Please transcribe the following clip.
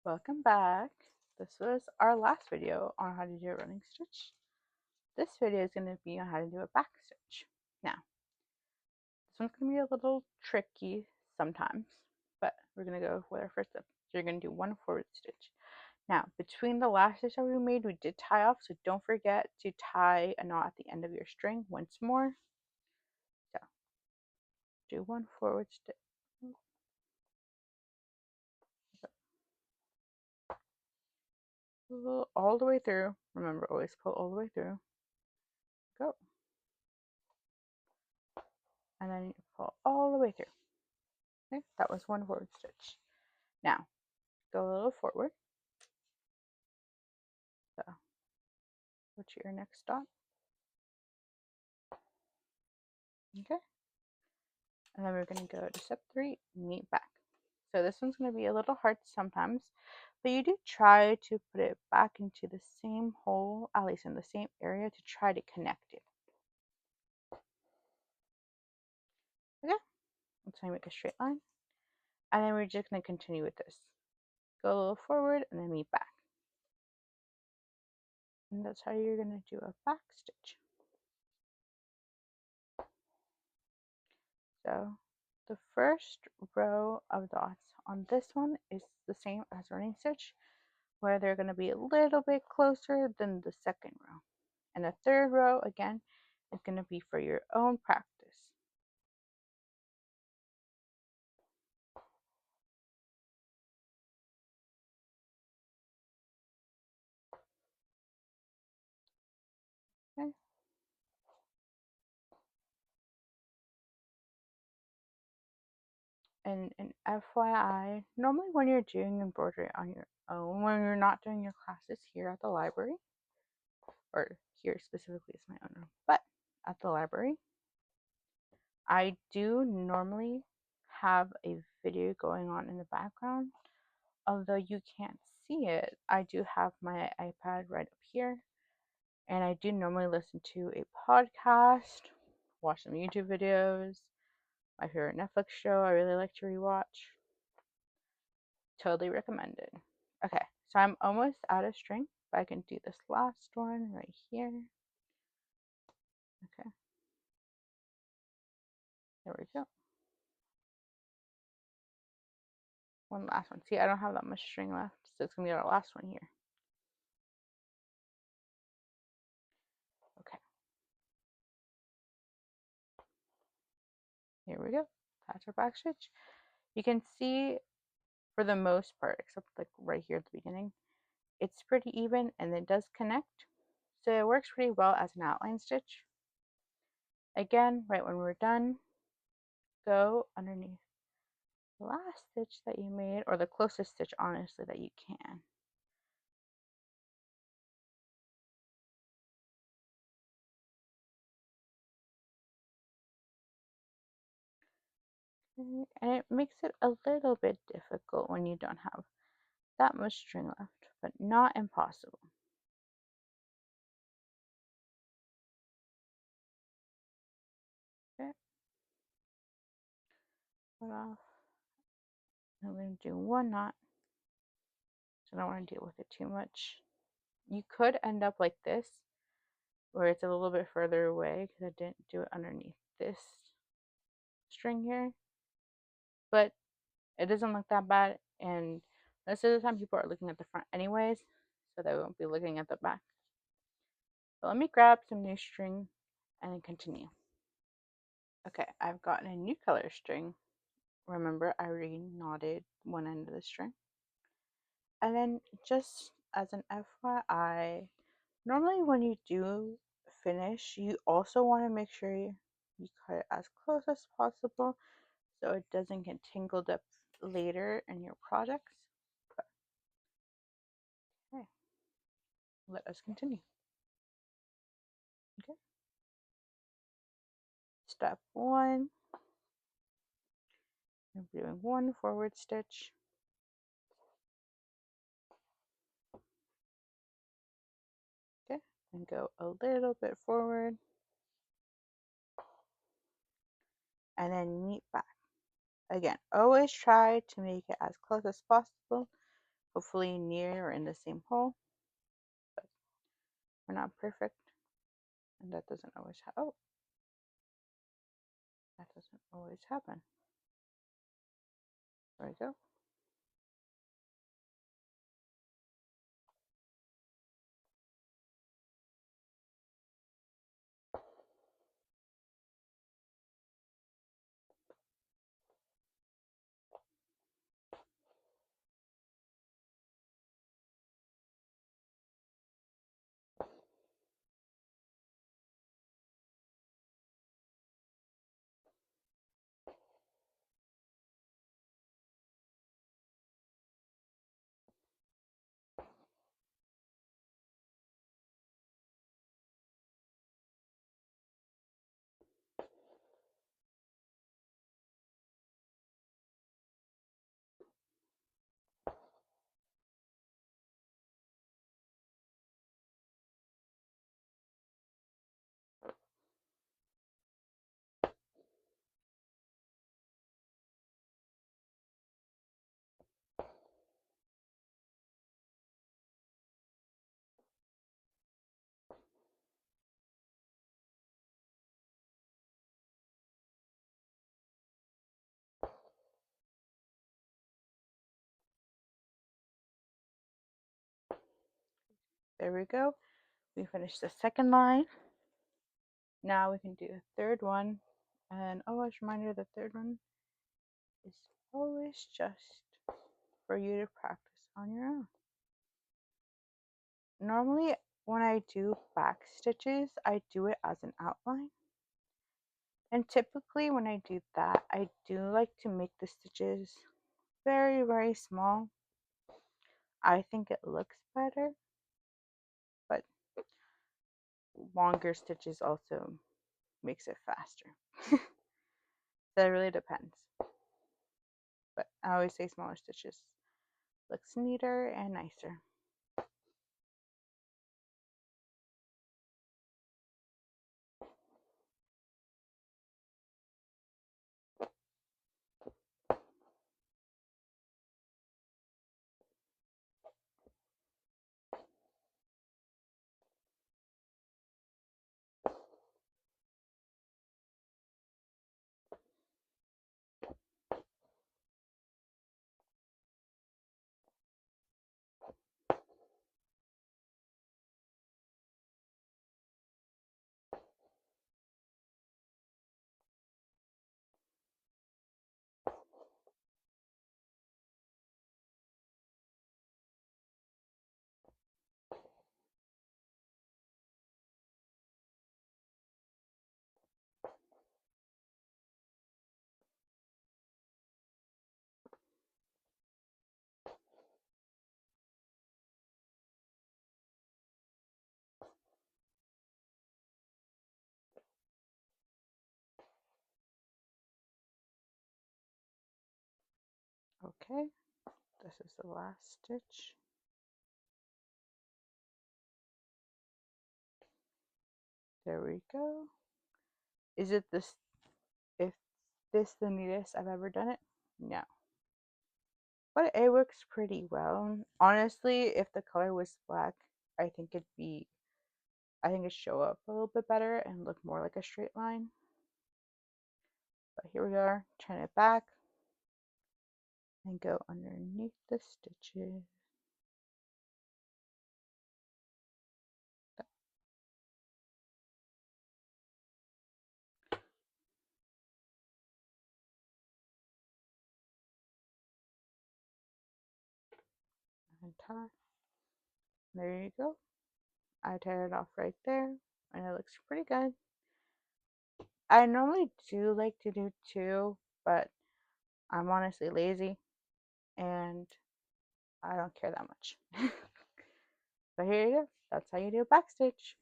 Welcome back. This was our last video on how to do a running stitch. This video is going to be on how to do a back stitch. Now, this one's going to be a little tricky sometimes, but we're going to go with our first step. So you're going to do one forward stitch. Now, between the last stitch that we made, we did tie off, so don't forget to tie a knot at the end of your string once more. So, do one forward stitch. Pull all the way through. Remember, always pull all the way through. Go. And then you pull all the way through. Okay, that was one forward stitch. Now, go a little forward. So, go to your next dot. Okay. And then we're going to go to step 3, meet back. So this one's going to be a little hard sometimes, but you do try to put it back into the same hole, at least in the same area, to try to connect it. Okay, let's make a straight line. And then we're just going to continue with this. Go a little forward and then meet back. And that's how you're going to do a back stitch. So the first row of dots on this one is the same as running stitch, where they're going to be a little bit closer than the second row. And the third row, again, is going to be for your own practice. Okay. And an FYI, normally when you're doing embroidery on your own, when you're not doing your classes here at the library, or here specifically is my own room, but at the library, I do normally have a video going on in the background. Although you can't see it, I do have my iPad right up here, and I do normally listen to a podcast, watch some YouTube videos, my favorite Netflix show I really like to rewatch. Totally recommended. Okay, so I'm almost out of string, but I can do this last one right here. Okay, there we go. One last one. See, I don't have that much string left, so it's gonna be our last one here. Okay, here we go. That's our back stitch. You can see, for the most part, except like right here at the beginning, it's pretty even and it does connect. So it works pretty well as an outline stitch. Again, right when we're done, go underneath the last stitch that you made, or the closest stitch, honestly, that you can. And it makes it a little bit difficult when you don't have that much string left, but not impossible. Okay, put off. I'm going to do one knot, so I don't want to deal with it too much. You could end up like this, where it's a little bit further away because I didn't do it underneath this string here, but it doesn't look that bad, and most of the time people are looking at the front anyways, so they won't be looking at the back. So let me grab some new string and then continue. Okay, I've gotten a new color string. Remember, I re-knotted one end of the string. And then, just as an FYI, normally when you do finish, you also want to make sure you cut it as close as possible so it doesn't get tangled up later in your projects. But, okay, let us continue. Okay. Step 1, I'm doing one forward stitch. Okay, and go a little bit forward. And then meet back. Again, always try to make it as close as possible. hopefully near or in the same hole, but we're not perfect, and that doesn't always that doesn't always happen. There we go. There we go. We finished the second line. Now we can do a third one. And always reminder, the third one is always just for you to practice on your own. Normally, when I do back stitches, I do it as an outline. And typically when I do that, I do like to make the stitches very, very small. I think it looks better, but longer stitches also makes it faster. So it really depends. But I always say smaller stitches looks neater and nicer. Okay, this is the last stitch. There we go. Is it this, if this the neatest I've ever done it? No. But it works pretty well. Honestly, if the color was black, I think it'd show up a little bit better and look more like a straight line. But here we are, turn it back and go underneath the stitches. And tie. There you go. I tied it off right there, and it looks pretty good. I normally do like to do two, but I'm honestly lazy and I don't care that much. But here you go. That's how you do a back stitch.